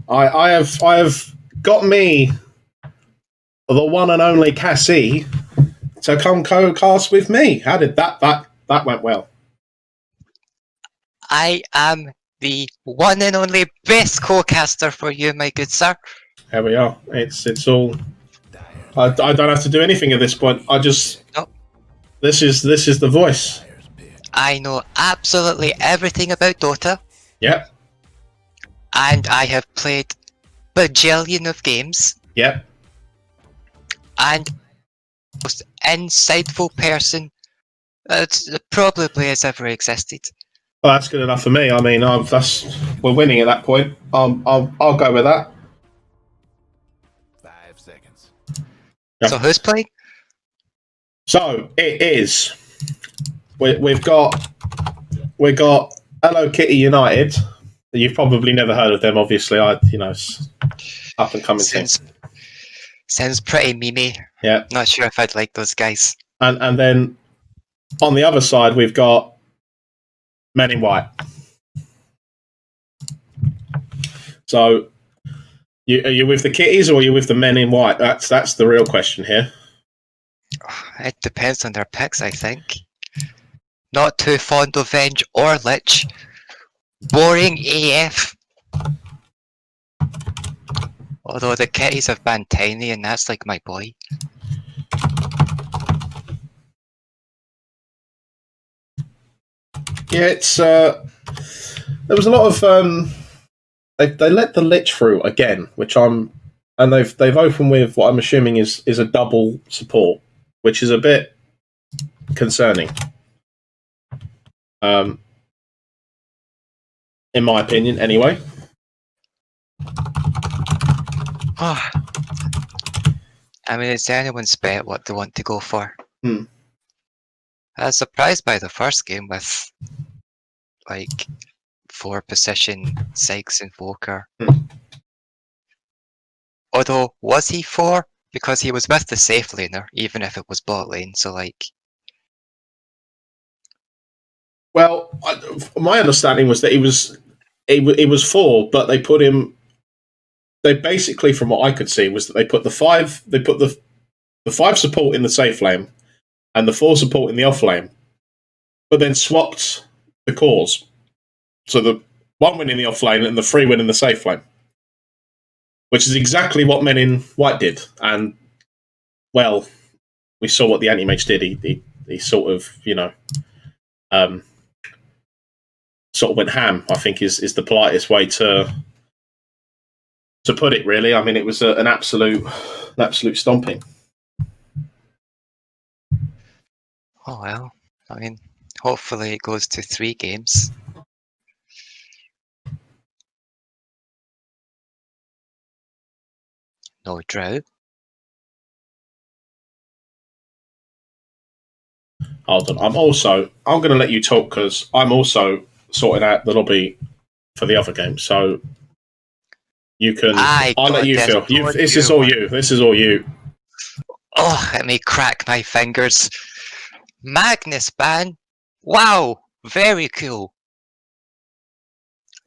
I have got me the one and only Cassie to come co-cast with me. How did that went well? I am the one and only best co-caster for you, my good sir. There we are. It's all. I don't have to do anything at this point. I just. Nope. This is the voice. I know absolutely everything about Dota. Yep. And I have played bajillion of games. Yep. And the most insightful person that probably has ever existed. Well, that's good enough for me. I mean, we're winning at that point. I'll go with that. 5 seconds. Yeah. So who's playing? So it is. We've got Hello Kitty United. You've probably never heard of them. Obviously, it's up and coming thing. Sounds pretty memey. Yeah. Not sure if I'd like those guys. And then on the other side, we've got MenInWhite. So, are you with the kitties or are you with the MenInWhite? That's the real question here. It depends on their picks, I think. Not too fond of Venge or Lich. Boring AF. Although the kitties have banned Tiny, and that's like my boy. Yeah, it's there was a lot of they let the Lich through again, and they've opened with what I'm assuming is a double support, which is a bit concerning. In my opinion, anyway. I mean, it's anyone's bet what they want to go for. Hmm. I was surprised by the first game with, like, 4 position Sykes Invoker. Although, was he 4? Because he was with the safe laner, even if it was bot lane, so like... Well, my understanding was that he was 4, but they put him... They basically, from what I could see, was that they put the 5 support in the safe lane and the 4 support in the off lane, but then swapped the cores. So the 1 win in the off lane and the 3 win in the safe lane. Which is exactly what MenInWhite did. And, well, we saw what the anti-mage did. He sort of, sort of went ham, I think is the politest way to put it, really. I mean, it was an absolute stomping. Oh well, I mean, hopefully it goes to 3 games. No drought. Hold on. I'm going to let you talk because I'm also sorting out the lobby for the other game. So you can. I'll let you feel. This is all you. This is all you. Oh, let me crack my fingers. Magnus ban. Wow, very cool.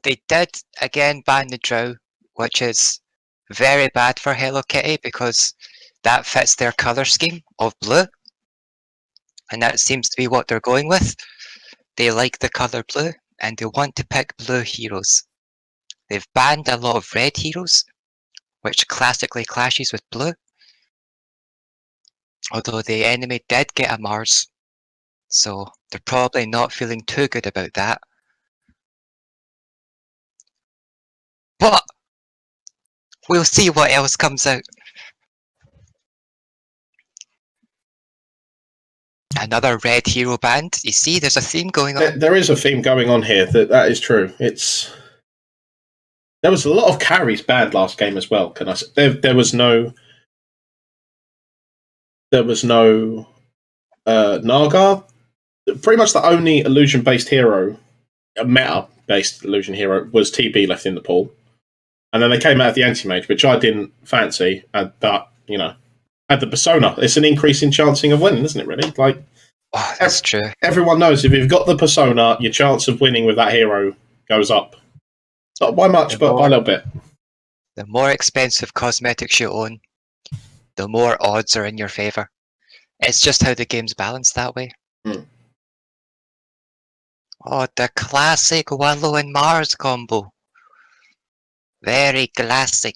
They did again ban the Drow, which is very bad for Hello Kitty because that fits their colour scheme of blue. And that seems to be what they're going with. They like the colour blue and they want to pick blue heroes. They've banned a lot of red heroes, which classically clashes with blue. Although the enemy did get a Mars, so they're probably not feeling too good about that. But we'll see what else comes out. Another red hero band. You see, there's a theme going on. There is a theme going on here. That is true. There was a lot of carries banned last game as well. Can I say there was no Naga. Pretty much the only illusion-based hero, a meta-based illusion hero, was TB left in the pool. And then they came out of the anti-mage, which I didn't fancy, but, had the persona. It's an increase in chancing of winning, isn't it, really? Like, oh, that's true. Everyone knows if you've got the persona, your chance of winning with that hero goes up. Not by much, but by a little bit. The more expensive cosmetics you own, the more odds are in your favour. It's just how the game's balanced that way. Hmm. Oh, the classic Willow and Mars combo. Very classic.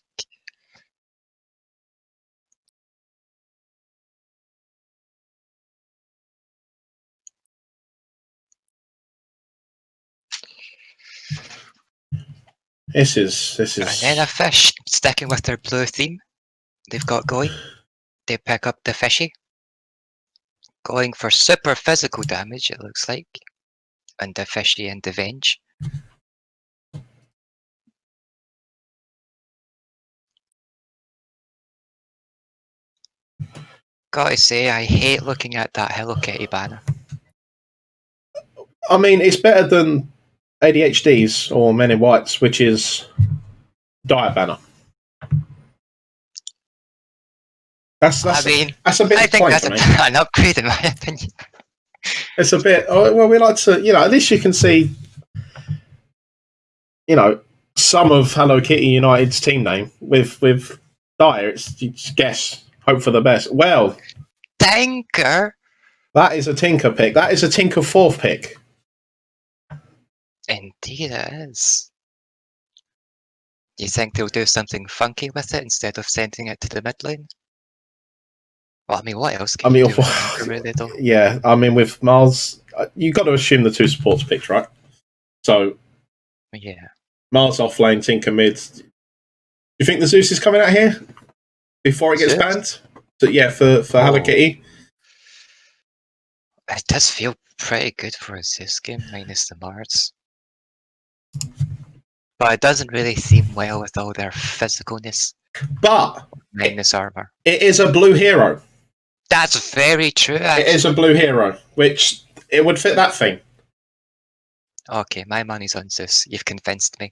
This is. And then a fish, sticking with their blue theme they've got going. They pick up the fishy. Going for super physical damage, it looks like. And the fishy and the venge. Gotta say, I hate looking at that Hello Kitty banner. I mean, it's better than ADHD's or MenInWhite's, which is diet banner. That's I mean, that's a bit I think plain that's for me. an upgrade in my opinion. It's a bit. Oh, well, we like to, at least you can see, some of Hello Kitty United's team name with Dyer. It's you just guess, hope for the best. Well, Tinker! that is a Tinker pick. That is a Tinker 4th pick. Indeed it is. Do you think they'll do something funky with it instead of sending it to the mid lane? Well, I mean, what else can you do with Tinker really, though? Yeah, I mean, with Mars, you got to assume the 2 supports picked, right? So, Yeah. Mars off lane, Tinker mid. Do you think the Zeus is coming out here before it gets Zeus? banned? So, yeah, for Hello Kitty. It does feel pretty good for a Zeus game, minus the Mars. But it doesn't really seem well with all their physicalness, But minus armor. it is a blue hero. That's very true, actually. It is a blue hero, which it would fit that theme. Okay, my money's on Zeus. You've convinced me.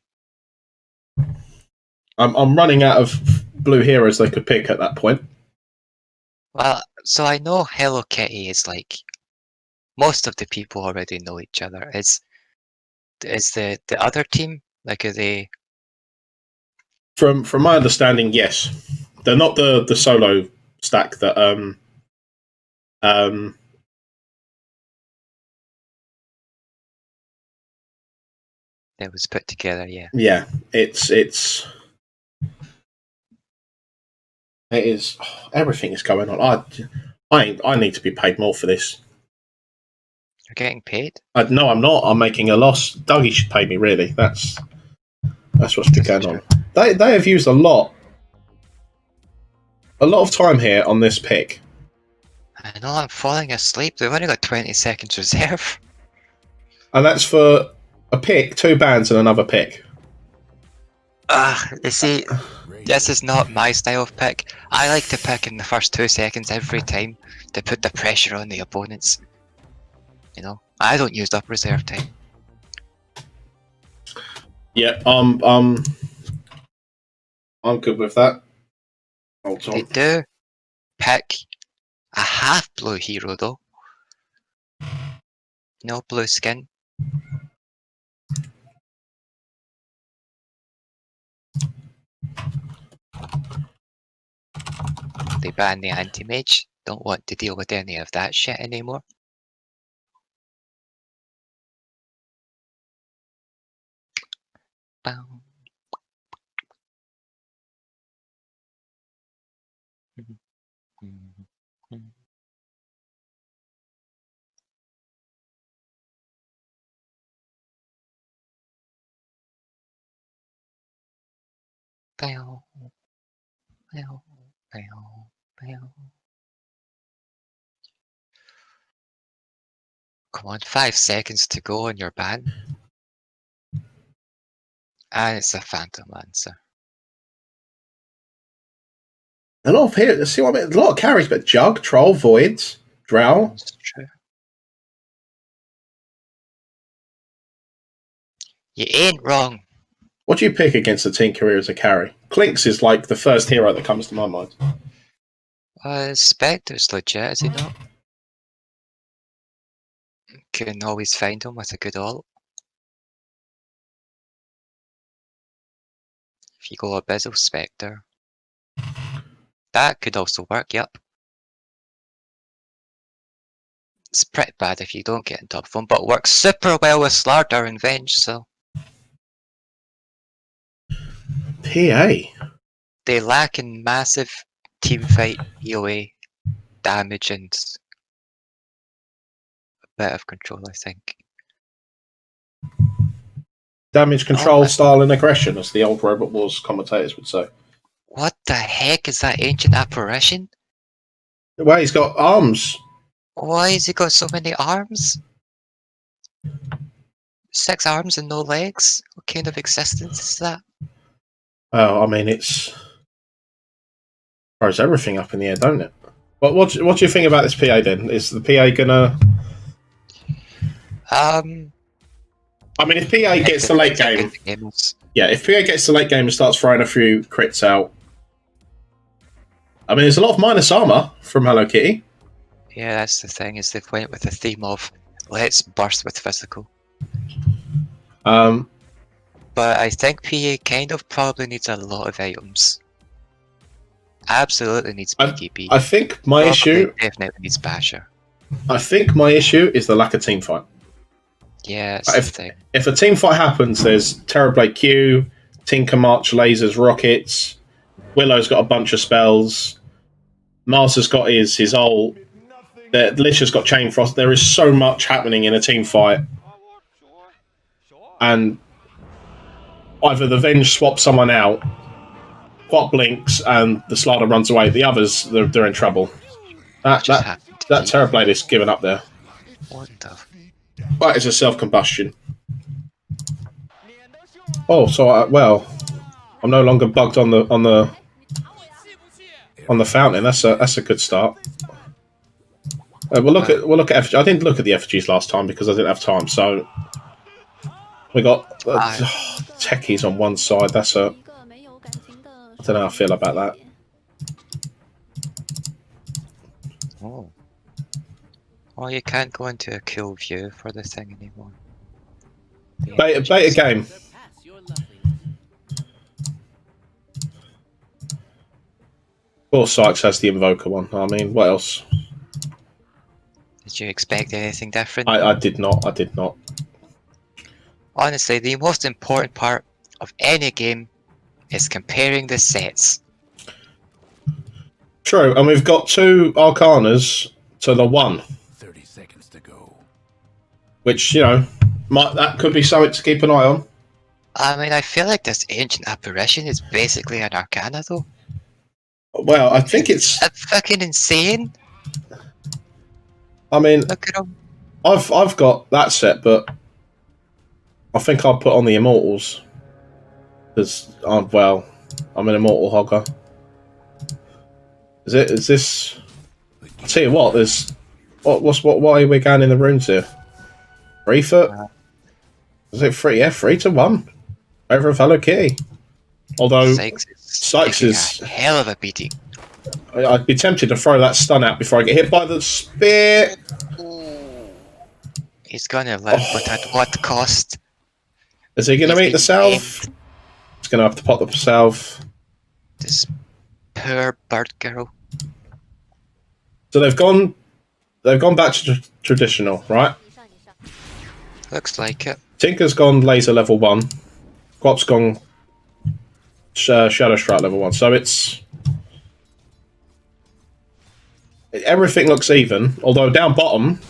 I'm running out of blue heroes they could pick at that point. Well, so I know Hello Kitty is like most of the people already know each other. Is the other team like, are they? From my understanding, yes, they're not the solo stack that That was put together, yeah. Yeah, it is. Everything is going on. I need to be paid more for this. You're getting paid? No, I'm not. I'm making a loss. Dougie should pay me. Really, that's what's been going on. They have used a lot of time here on this pick. I know, I'm falling asleep. They've only got 20 seconds reserve. And that's for a pick, 2 bans, and another pick. You see, this is not my style of pick. I like to pick in the first 2 seconds every time to put the pressure on the opponents. You know, I don't use up reserve time. Yeah, I'm good with that. Hold on. They do pick a half blue hero though. No blue skin. They ban the anti-mage. Don't want to deal with any of that shit anymore. Bow. Bow. Bow. Bow. Bow. Come on, 5 seconds to go on your ban. And it's a Phantom Lancer. A lot of here. See what I mean? A lot of carries, but Jug, Troll, Voids, Drow. That's true. You ain't wrong. What do you pick against the Tinker as a carry? Clinks is like the first hero that comes to my mind. Spectre's legit, is he not? Can always find him with a good ult. you go Abyssal Spectre. That could also work, yep. It's pretty bad if you don't get in top form, but works super well with Slardar and Venge, so... PA? They lack in massive teamfight, EOA, damage, and a bit of control, I think. Damage control, style, and aggression, as the old Robot Wars commentators would say. What the heck is that ancient apparition? Well, he's got arms. Why has he got so many arms? 6 arms and no legs? What kind of existence is that? Oh, I mean, it's throws everything up in the air, don't it? What do you think about this PA then? Is the PA gonna? I mean, if PA gets the late game, yeah, if PA gets the late game and starts throwing a few crits out, I mean, there's a lot of minus armor from Hello Kitty. Yeah, that's the thing, is they've went with the theme of let's burst with physical. But I think PA kind of probably needs a lot of items. Absolutely needs BKB. I think my issue definitely needs Basher. I think my issue is the lack of team fight. Yeah, it's the thing. If a team fight happens, there's Terrorblade Q, Tinker March, lasers, rockets. Willow's got a bunch of spells. Mars has got his ult. Lich has got Chain Frost. There is so much happening in a team fight. And either the Venge swaps someone out, Quat blinks, and the Slider runs away. The others, they're in trouble. That Terrorblade is given up there. What the? That is a self-combustion. Oh, so I'm no longer bugged on the fountain. That's a good start. We'll look at FG. I didn't look at the FGs last time because I didn't have time. So we got techies on one side. I don't know how I feel about that. Oh. Oh, you can't go into a cool view for the thing anymore. Beta game. Of course, Sykes has the Invoker one. I mean, what else? Did you expect anything different? I did not. I did not. Honestly, the most important part of any game is comparing the sets. True, and we've got 2 Arcanas to the 1. 30 seconds to go. Which, that could be something to keep an eye on. I mean, I feel like this ancient apparition is basically an Arcana, though. Well, I think it's fucking insane. I mean, look at him. I've got that set, but I think I'll put on the Immortals because I'm an Immortal hogger. Is this? I tell you what, there's what are we going in the rooms here? 3 foot? Is it 3? Yeah, 3-1 over Hello Kitty. Although Sykes is a hell of a beating. I'd be tempted to throw that stun out before I get hit by the spear. He's gonna live, but at what cost? Is he gonna meet the salve? He's gonna have to pop the salve. This poor bird girl. So they've gone back to traditional, right? Looks like it. Tinker's gone laser level 1. Quap's gone Shadow Strike level 1. So everything looks even, although down bottom,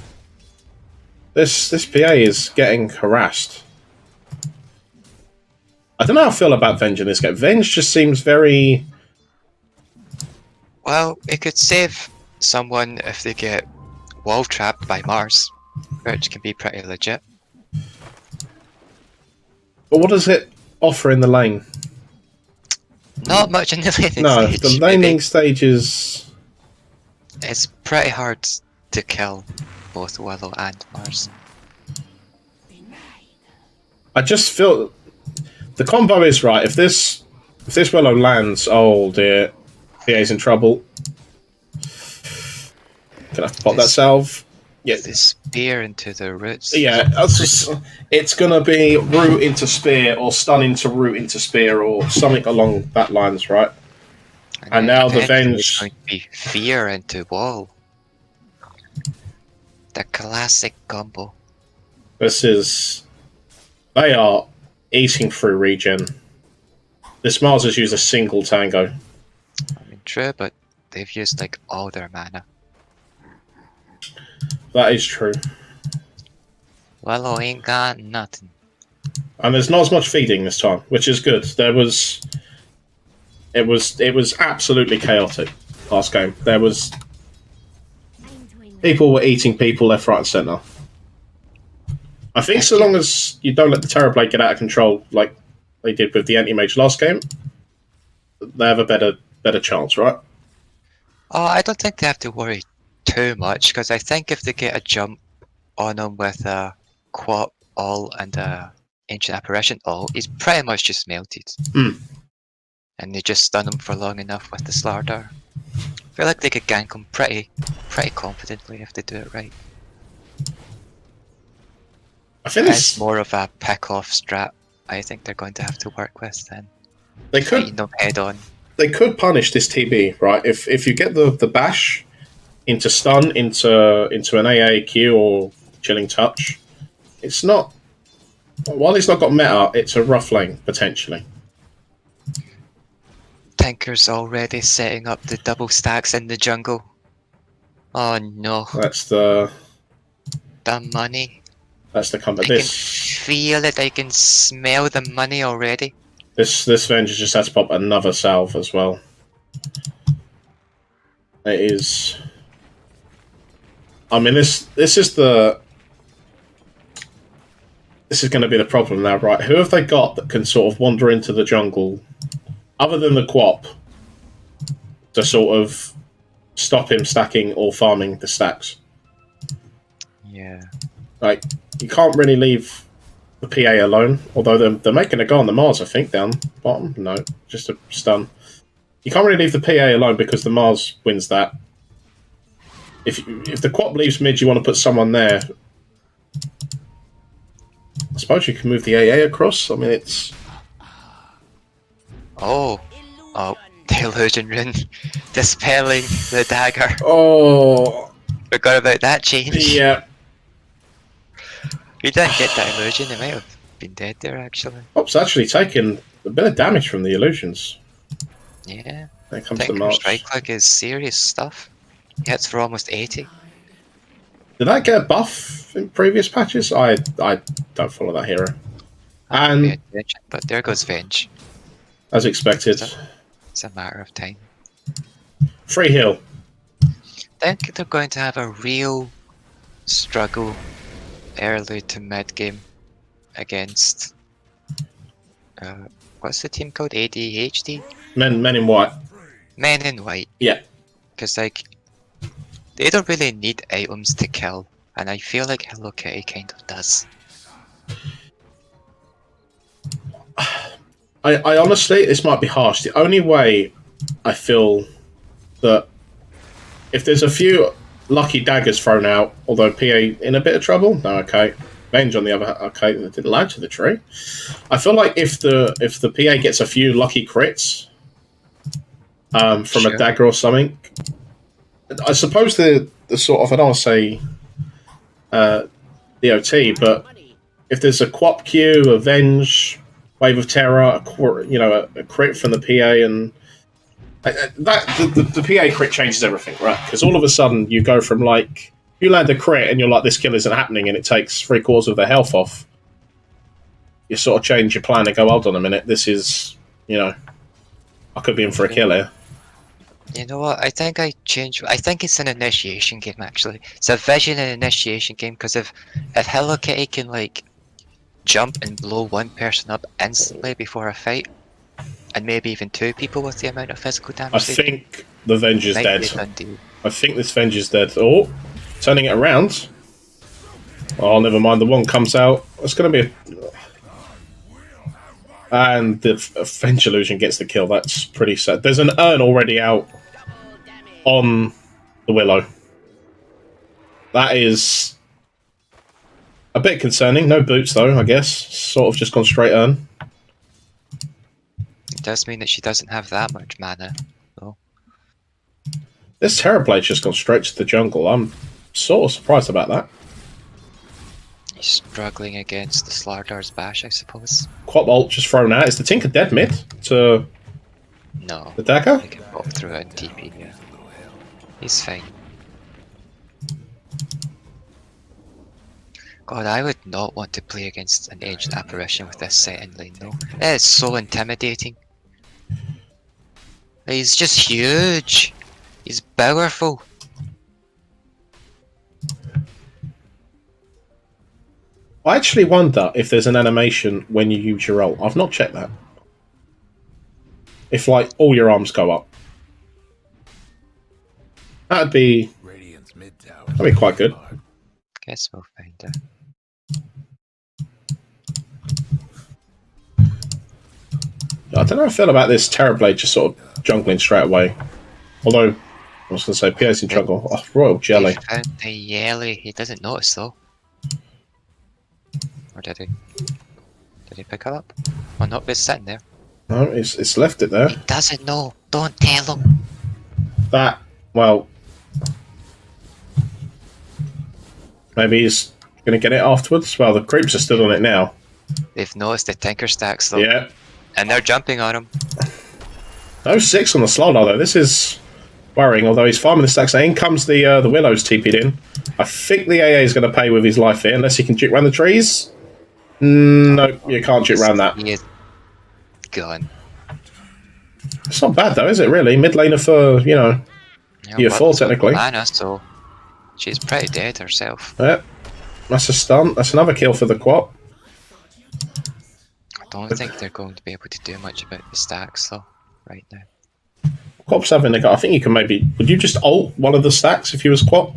this PA is getting harassed. I don't know how I feel about Venge in this game. Venge just seems very... Well, it could save someone if they get wall trapped by Mars, which can be pretty legit. But what does it offer in the lane? Not much in the laning stage. No, the laning stage is... It's pretty hard to kill both Willow and Mars. I just feel the combo is right. If this Willow lands, oh dear, PA's in trouble. Gonna have to pop that salve. Yeah, The spear into the roots. yeah. It's gonna be root into spear or stun into root into spear or something along that lines, right? And then now the eventually it's Venge. going to be fear into wall. The classic combo. This is. They are eating through regen. This Mars has used a single tango. I mean, true, but they've used like all their mana. That is true. Willow ain't got nothing. And there's not as much feeding this time, which is good. It was absolutely chaotic last game. There was people were eating people left, right, and centre. I think so long as you don't let the Terrorblade get out of control, like they did with the Anti-Mage last game, they have a better chance, right? Oh, I don't think they have to worry too much, because I think if they get a jump on him with a Quap all and a Ancient Apparition all, he's pretty much just melted. Hmm. And they just stun him for long enough with the Slardar. I feel like they could gank him pretty confidently if they do it right. I think It's more of a pick-off strat I think they're going to have to work with then. they Fighting could them head on. they could punish this TB, right? If you get the bash into stun into an AAQ or chilling touch, it's not. While he's not got meta, it's a rough lane potentially. Tinker's already setting up the double stacks in the jungle. Oh no. That's the money. That's the combat. I can feel it, I can smell the money already. This Venge just had to pop another salve as well. It is. I mean, this is going to be the problem now, right? Who have they got that can sort of wander into the jungle, other than the Quap, to sort of stop him stacking or farming the stacks? Yeah. Like, you can't really leave the PA alone, although they're making a go on the Mars, I think, down bottom. No, just a stun. You can't really leave the PA alone because the Mars wins that. If the Quap leaves mid, you want to put someone there. I suppose you can move the AA across. I mean, it's... Oh, the illusion rune. Dispelling the dagger. Oh... Forgot about that change. Yeah. If he didn't get that illusion, he might have been dead there actually. Quap's actually taken a bit of damage from the illusions. Yeah. When it comes to Tinker's March. right click is serious stuff. He hits for almost 80. Did that get a buff in previous patches? I don't follow that hero. And But there goes Venge. as expected, It's a matter of time. free heal. I think they're going to have a real struggle early to mid game against what's the team called? ADHD? Men in white. MenInWhite. Yeah. Because like they don't really need items to kill, and I feel like Hello Kitty kind of does. I honestly, this might be harsh. The only way I feel that if there's a few lucky daggers thrown out, although PA in a bit of trouble, no, okay. Venge on the other, okay, that didn't land to the tree. I feel like if the PA gets a few lucky crits from a dagger or something, I suppose the sort of, I don't want to say BO3, but if there's a Quap Q, a Venge, Wave of Terror, a crit from the PA, and the PA crit changes everything, right? Because all of a sudden you go from like, you land a crit and you're like, this kill isn't happening, and it takes 3/4 of their health off. You sort of change your plan and go, hold on a minute, this is, I could be in for a kill here. You know what? I think I changed. I think it's an initiation game actually. It's a vision and initiation game because if Hello Kitty can like jump and blow one person up instantly before a fight, and maybe even two people with the amount of physical damage. I think the Venge is dead. Deal. I think this Venge is dead. Oh, turning it around. Oh, never mind. The one comes out. It's going to be and the Venge illusion gets the kill. That's pretty sad. There's an urn already out on the Willow. That is a bit concerning. No boots, though, I guess. Sort of just gone straight earn. It does mean that she doesn't have that much mana, though. This Terrorblade just gone straight to the jungle. I'm sort of surprised about that. He's struggling against the Slardar's bash, I suppose. Quap ult just thrown out. Is the Tinker dead mid to No. the dagger? He can pop through it and TP, yeah. He's fine. God, I would not want to play against an Ancient Apparition with this set in lane, though. It is so intimidating. He's just huge. He's powerful. I actually wonder if there's an animation when you use your ult. I've not checked that. If, like, all your arms go up. That'd be quite good. Guess we'll find out. I don't know how I feel about this Terrorblade just sort of jungling straight away. Although, I was going to say, PA's in jungle. Oh, Royal Jelly. He found the yelly. He doesn't notice, though. Or did he? Did he pick it up? Well, not, it's sitting there. No, it's left it there. He doesn't know. Don't tell him. That, well... Maybe he's going to get it afterwards. Well, the creeps are still on it now. They've noticed the Tinker stacks, though. Yeah. And they're jumping on him. No 6 on the Slardar, though. This is worrying, although he's farming the stacks. In comes the Willows TP'd in. I think the AA is going to pay with his life here, unless he can juke around the trees. No, you can't juke around that. He is gone. It's not bad, though, is it, really? Mid laner for, you know, year 4, technically. Mana, so she's pretty dead herself. Yep. That's a stun. That's another kill for the Quap. I don't think they're going to be able to do much about the stacks, though, right now. Quap's having a go. I think you can maybe... Would you just ult one of the stacks if you was Quap?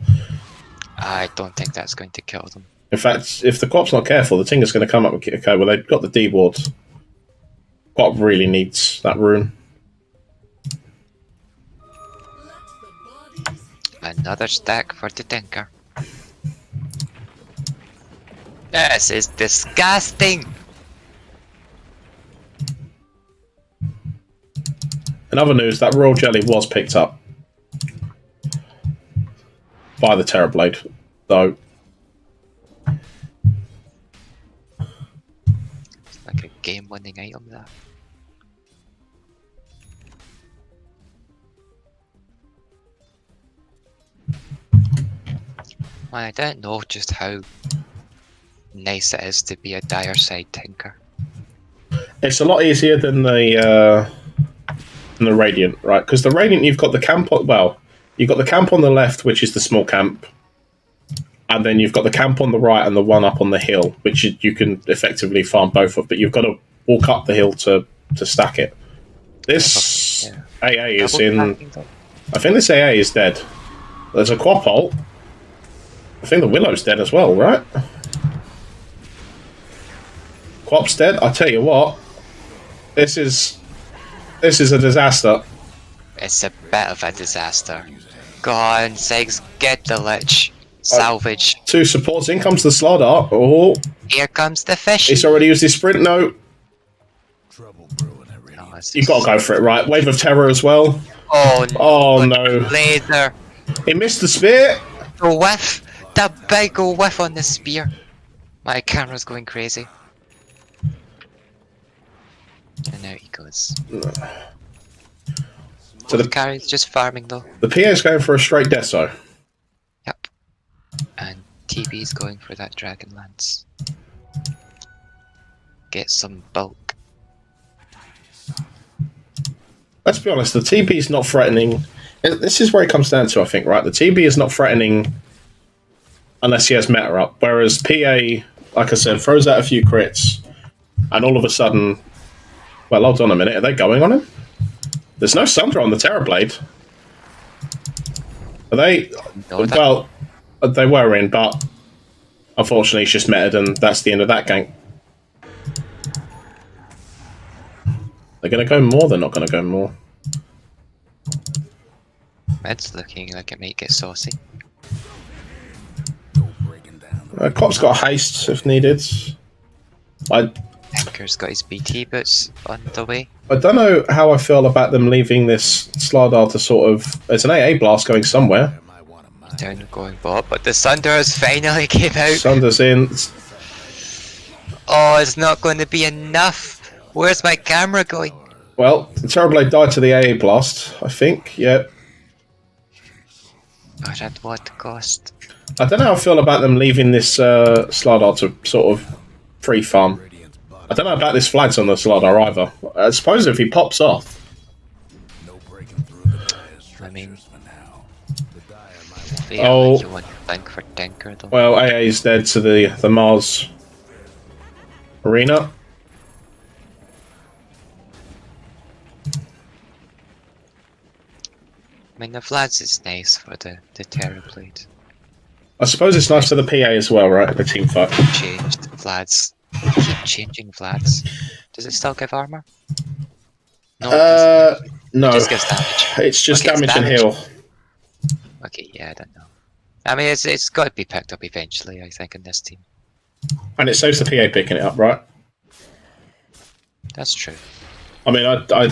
I don't think that's going to kill them. In fact, if the Quap's not careful, the Tinker's going to come up with... Okay, well, they've got the D wards. Quap really needs that rune. Another stack for the Tinker. This is disgusting! In other news, that Royal Jelly was picked up by the Terrorblade, though. It's like a game-winning item, that. Man, I don't know just how nice it is to be a dire side Tinker. It's a lot easier than the Radiant, right? Because the Radiant, you've got the camp on... Well, you've got the camp on the left, which is the small camp. And then you've got the camp on the right and the one up on the hill, which you can effectively farm both of. But you've got to walk up the hill to stack it. This AA is in... I think this AA is dead. There's a Quap ult. I think the Willow's dead as well, right? Quap's dead. I tell you what, this is a disaster. It's a bit of a disaster. Go on, Segs, get the Lich. Salvage. 2 supports. In comes the Slardar. Oh, Here comes the fish. he's already used his sprint. No, No, you've got to go for it, right? Wave of Terror as well. Oh no. Oh no, Laser. he missed the spear. The whiff. The big ol' whiff on the spear. My camera's going crazy. And now he goes. So the carry's just farming though. The PA is going for a straight deso. Yep. And TB's going for that Dragon Lance. Get some bulk. Let's be honest, the TB is not threatening. This is where it comes down to, I think, right? The TB is not threatening unless he has meta up. Whereas PA, like I said, throws out a few crits, and all of a sudden, well, hold on a minute, are they going on him? There's no Sunder on the Terrorblade. Are they? No, well, they were in, but unfortunately, he's just meted, and that's the end of that gank. They're going to go more. They're not going to go more. Med's looking like it might get saucy. Cop's got a haste if needed. Tinker's got his BT boots on the way. I don't know how I feel about them leaving this Slardar to sort of... It's an AA blast going somewhere. Down going bot, but the Sunders finally came out. Sunder's in. Oh, it's not going to be enough. Where's my camera going? Well, the Terrorblade died to the AA blast, I think. Yeah. God, at what cost? I don't know how I feel about them leaving this Slardar to sort of free farm. I don't know about this flags on the Slardar either. I suppose if he pops off. I mean, Oh. you want to thank for Tinker though. Well, AA's dead to the Mars arena. I mean, the Vlads is nice for the Terrorblade. I suppose it's nice for the PA as well, right? The team fight. Changed Vlads. Keep changing Vlads. Does it still give armor? No, it doesn't. No. It just gives damage. It's just Okay, it's damage and heal. Okay, yeah, I don't know. I mean, it's got to be picked up eventually, I think, in this team. And it saves the PA picking it up, right? That's true. I mean, I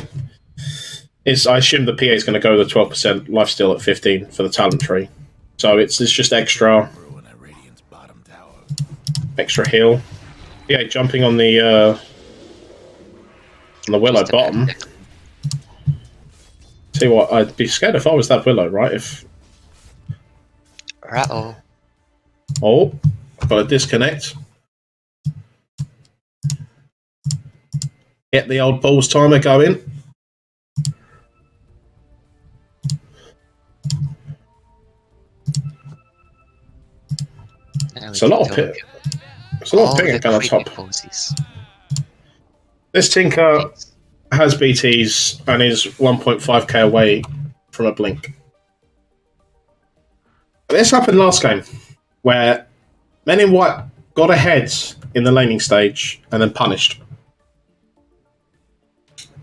assume the PA is going to go the 12% lifesteal at 15 for the talent tree. So it's just extra heal. PA jumping on the Willow bottom. See what, I'd be scared if I was that Willow, right? If Uh-oh. oh, I've got a disconnect. Get the old balls timer going. It's a lot of ping. It's a lot of ping going on top. Posies. This Tinker has BTs and is 1.5k away from a blink. This happened last game, where MenInWhite got ahead in the laning stage and then punished.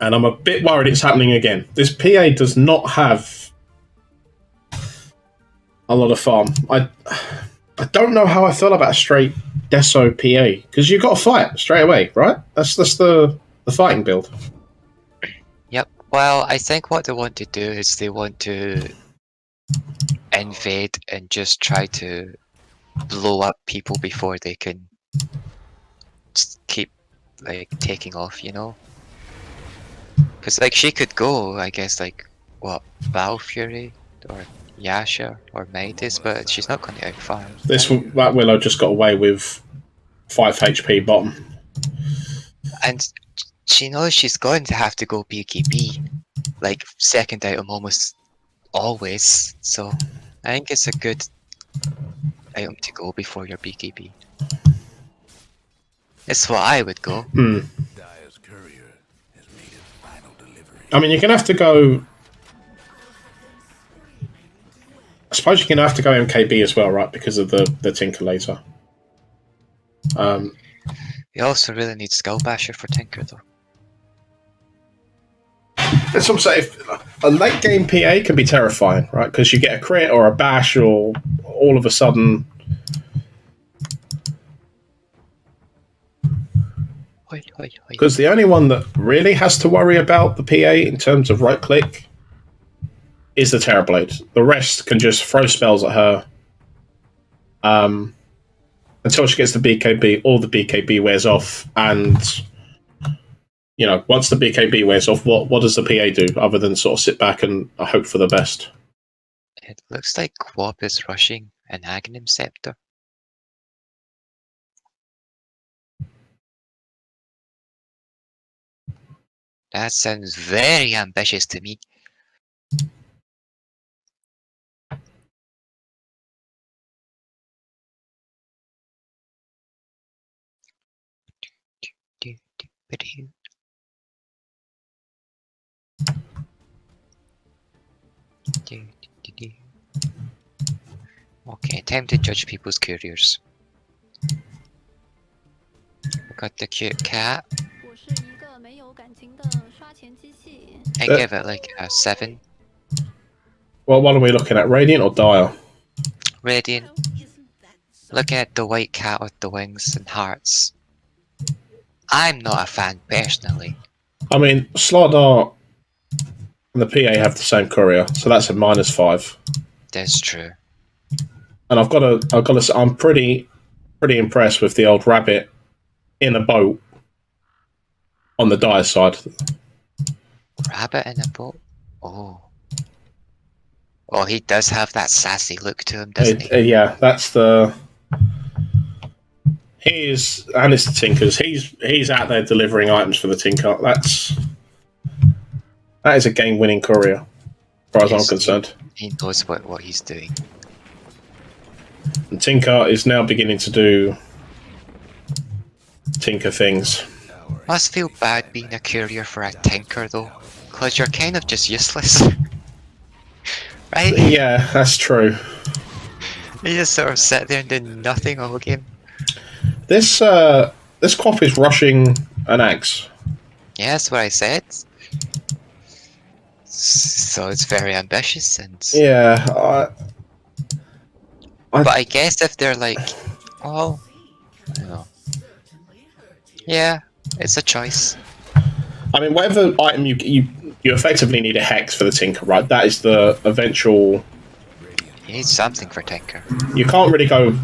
And I'm a bit worried it's happening again. This PA does not have a lot of farm. I don't know how I feel about a straight Deso PA, because you've got to fight straight away, right? That's the fighting build. Yep. Well, I think what they want to do is they want to invade and just try to blow up people before they can just keep like taking off, you know? Because like she could go, I guess, like what, Battle Fury or Yasha or Midas, but she's not going to outfarm. That Willow just got away with 5 HP bottom. And she knows she's going to have to go BKB, like second item almost always. So I think it's a good item to go before your BKB. It's what I would go. I mean, you're going to have to go... I suppose you're going to have to go MKB as well, right? Because of the Tinker laser. You also really need Skull Basher for Tinker, though. That's what I'm saying. A late game PA can be terrifying, right? Because you get a crit or a bash, or all of a sudden. Because the only one that really has to worry about the PA in terms of right click is the Terrorblade. The rest can just throw spells at her until she gets the BKB, or the BKB wears off, and you know, once the BKB wears off, what does the PA do other than sort of sit back and hope for the best? It looks like Quap is rushing an Aghanim Scepter. That sounds very ambitious to me. Okay, time to judge people's careers. I got the cute cat. I give it like a 7. Well, what are we looking at? Radiant or Dire? Radiant. Looking at the white cat with the wings and hearts. I'm not a fan personally. I mean, Slardar and the PA have the same courier, so that's a -5. That's true. And I've got to say, I'm pretty impressed with the old rabbit in a boat on the dire side. Rabbit in a boat? Oh. Oh, he does have that sassy look to him, doesn't he? Yeah, that's the. He is, and it's the Tinkers. He's out there delivering items for the Tinker. That is a game-winning courier, as far as I'm concerned. He knows what he's doing. And Tinker is now beginning to do Tinker things. Must feel bad being a courier for a Tinker though, because you're kind of just useless. Right? Yeah, that's true. You just sort of sit there and do nothing all game. This Quap is rushing an axe. Yeah, that's what I said. So it's very ambitious and... Yeah, But I guess if they're like, oh, I don't know. Yeah, it's a choice. I mean, whatever item you effectively need a hex for the Tinker, right? That is the eventual. You need something for Tinker. You can't really go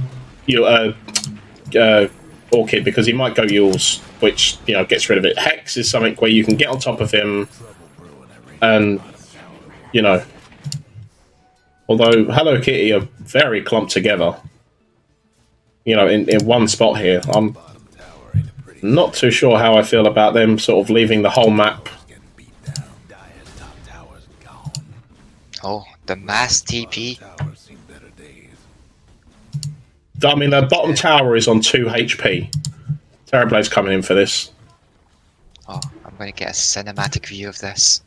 Orchid because he might go Yules, which gets rid of it. Hex is something where you can get on top of him, and although Hello Kitty are very clumped together, in one spot here, I'm not too sure how I feel about them sort of leaving the whole map. Oh, the mass TP. I mean, the bottom tower is on 2 HP. Terrorblade's coming in for this. Oh, I'm going to get a cinematic view of this.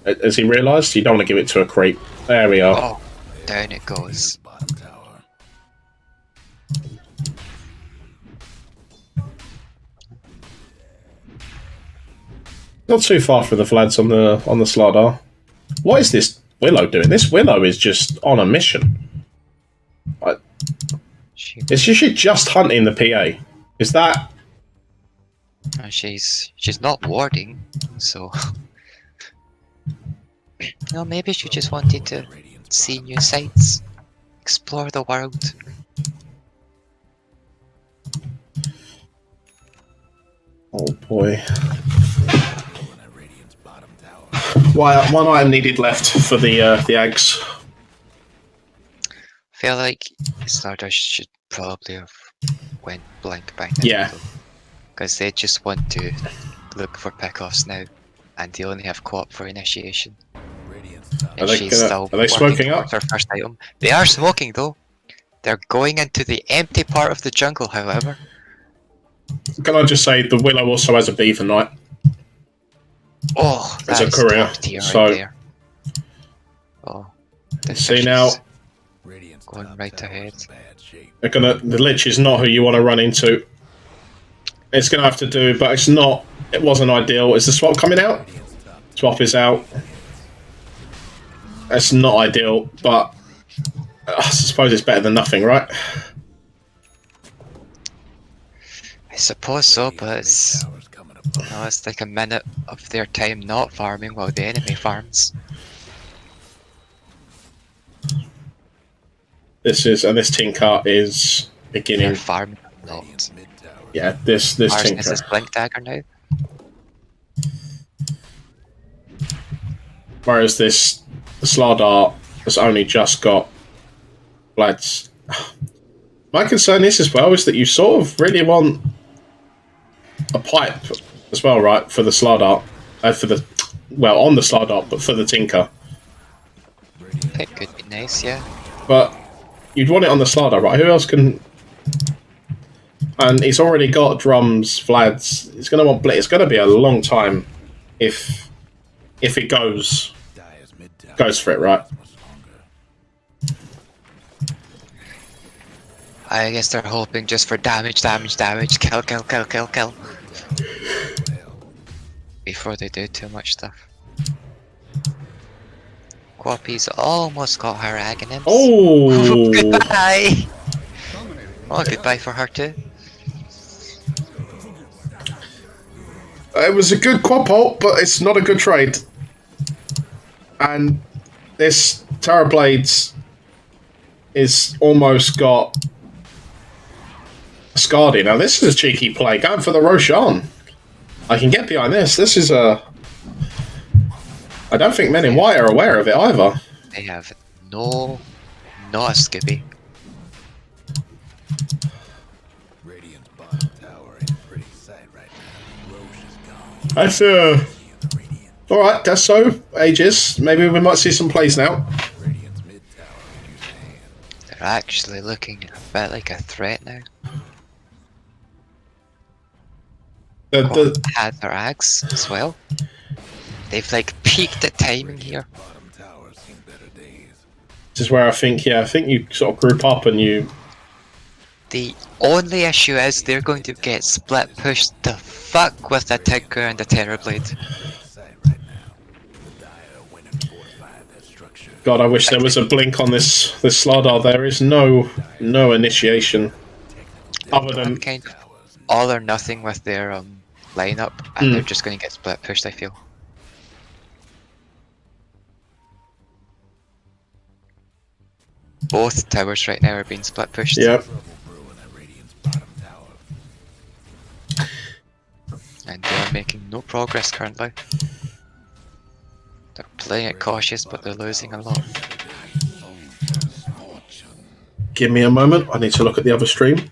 Has he realised? You don't want to give it to a creep. There we are. Oh, down it goes. Not too far from the Vlads on the Slardar. What is this Willow doing? This Willow is just on a mission. Is she just hunting the PA? Is that? She's not warding, so. No, maybe she just wanted to see new sights, explore the world. Oh boy. One item needed left for the Ags. I feel like Stardust should probably have went blank by now. Yeah. Because they just want to look for pickoffs now, and they only have co-op for initiation. Are they smoking up? Their first item. They are smoking though. They're going into the empty part of the jungle, however. Can I just say the Willow also has a Beaver Knight? Oh, it's that a courier. Top tier So right there. Oh, see now, going right ahead. The Lich is not who you want to run into. It's going to have to do, but it's not. It wasn't ideal. Is the swap coming out? Swap is out. It's not ideal, but I suppose it's better than nothing, right? I suppose so, but it's like a minute of their time not farming while the enemy farms. This Tinker is beginning. They're farming a lot. Yeah, this Tinker. Is this Blink Dagger now? Whereas the Slardar has only just got Vlad's. My concern is as well is that you sort of really want a pipe as well, right? For the Slardar, on the Slardar, but for the Tinker. It could be nice, yeah. But you'd want it on the Slardar, right? Who else can? And he's already got drums, Vlad's. He's going to want Blitz. It's going to be a long time if it goes for it, right? I guess they're hoping just for damage, kill. Before they do too much stuff. Guapi's almost got her Aghanim's. Oh! Goodbye! Oh, goodbye for her too. It was a good quad ult, but it's not a good trade. And this Terrorblades is almost got Scardy. Now this is a cheeky play, going for the Roshan. I can get behind this. This is a... I don't think MenInWhite are aware of it either. They have not a Scooby. Radiant's bottom tower in pretty sight right now. Roche is gone. That's alright, that's so. Ages. Maybe we might see some plays now. Radiant's mid tower could use a hand. They're actually looking a bit like a threat now. Had their ags as well. They've like peaked at timing here. Bottom tower's seen better days. This is where I think you sort of group up and you... The only issue is they're going to get split pushed the fuck with the Tinker and the Terrorblade. Sight right now. The Dire went and fortified their structure. God, I wish there was a blink on this Slardar. There is no initiation. Other than... Kind of all or nothing with their lineup, and they're just going to get split pushed, I feel. Both towers right now are being split pushed. Yep. Trouble brewing at Radiant's bottom tower. And they're making no progress currently. They're playing it cautious, but they're losing a lot. Give me a moment. I need to look at the other stream.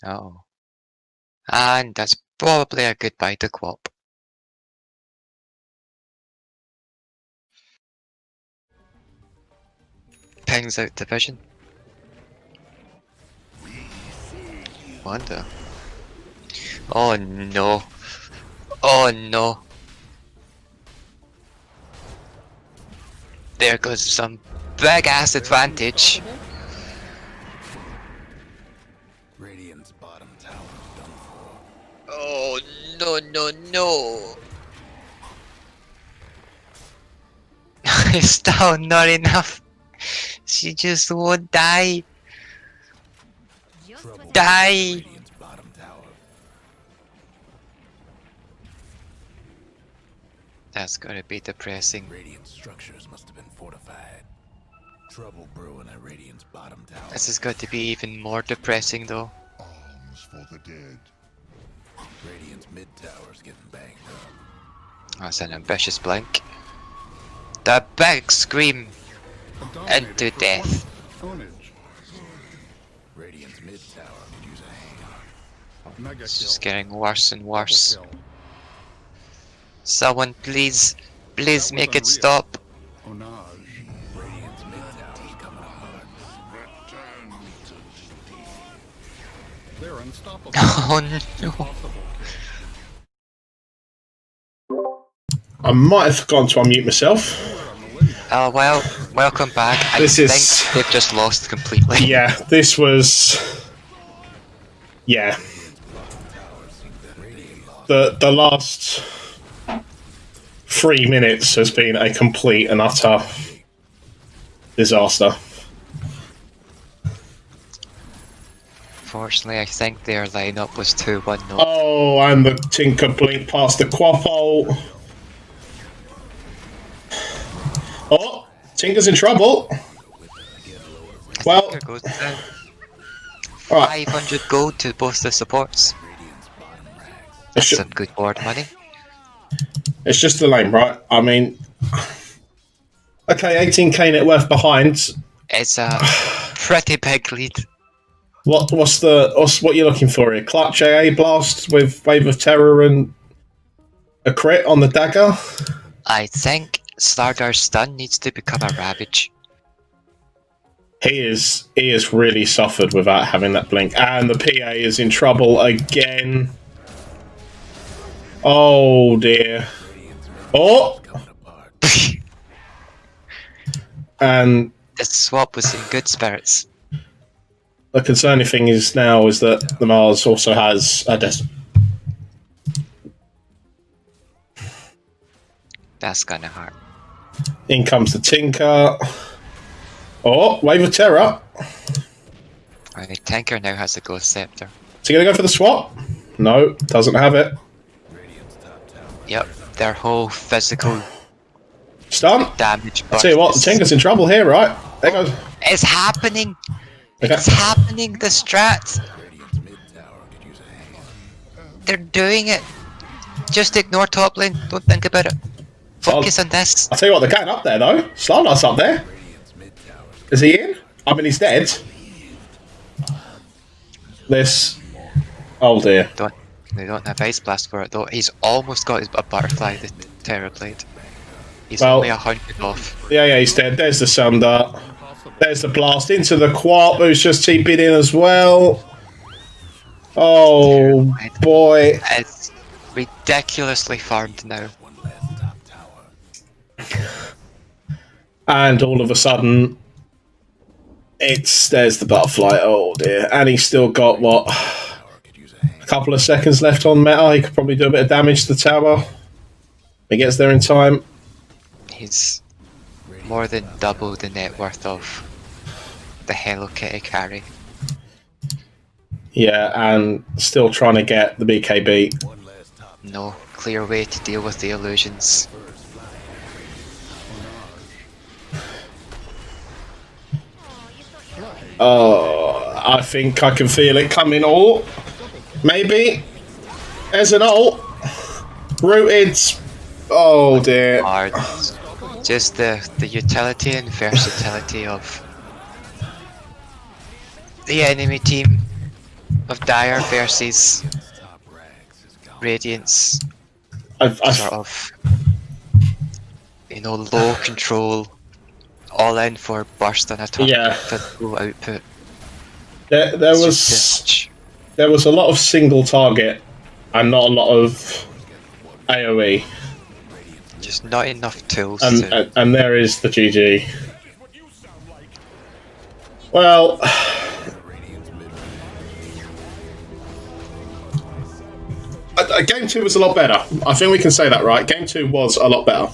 Oh. And that's probably a goodbye to Quap. Pings out division. Wonder. Oh no. Oh no. There goes some big ass advantage. Radiant's bottom tower's done for. Oh no. It's still not enough. She just won't die. Trouble Die. Radiant's bottom tower. That's gotta be depressing. Radiant structures must have been fortified. Trouble brewing at Radiant's bottom tower. This has got to be even more depressing though. Arms for the dead. Radiant's mid tower's getting banged up. That's an ambitious blink. The big scream into death. Radiant's mid tower could use a hand. It's just getting worse and worse. Someone please make it stop. Radiant's mid tower's coming apart. They're unstoppable. Oh no. I might have forgotten to unmute myself. Oh well, welcome back. I This think is- they've just lost completely. Yeah, this was... Yeah. The last 3 minutes has been a complete and utter disaster. Unfortunately, I think their lineup was 2-1-0. Oh, and the Tinker blink past the Quapole. Oh, Tinker's in trouble. Well, Here goes down. alright. 500 gold to both the supports. That's some good board money. It's just the lane, right? I mean, okay, 18k net worth behind. It's a pretty big lead. What you're looking for here? Clutch AA blast with Wave of Terror and a crit on the dagger. I think Stardar's stun needs to become a Ravage. He is really suffered without having that blink, and the PA is in trouble again. Oh dear. Oh, and The swap was in good spirits. the concerning thing is now is that the Mars also has a That's gonna hurt. In comes the Tinker. Oh, Wave of Terror. Right, Tanker now has a Ghost Scepter. Is he going to go for the swap? No, doesn't have it. Yep, their whole physical Stun. damage. I tell you what, the Tinker's in trouble here, right? There goes. It's happening! Okay. It's happening, the strat! They're doing it! Just ignore top lane, don't think about it. Focus on this. I'll tell you what, they're getting up there though. Slardar's up there. Is he in? I mean, he's dead. This. Oh dear. They don't have Ice Blast for it though. He's almost got a Butterfly, the Terror Blade. He's Well, only 100 off. Yeah, he's dead. There's the Sun Dart. There's the blast into the Quark, who's just TP'd in as well. Oh boy. It's ridiculously farmed now. And all of a sudden, there's the Butterfly. Oh dear. And he's still got, what, a couple of seconds left on meta. He could probably do a bit of damage to the tower. He gets there in time. He's more than double the net worth of the Hello Kitty carry. Yeah, and still trying to get the BKB. No clear way to deal with the illusions. Oh, I think I can feel it coming. Ult. Maybe. There's an ult. Rooted. Oh dear. Hard. Just the utility and versatility of the enemy team of Dire versus Radiance. Sort of, low control, all in for burst on attack, physical output. There was a lot of single target and not a lot of AoE. Just not enough tools. And there is the GG. Well, Game 2 was a lot better. I think we can say that, right? Game 2 was a lot better.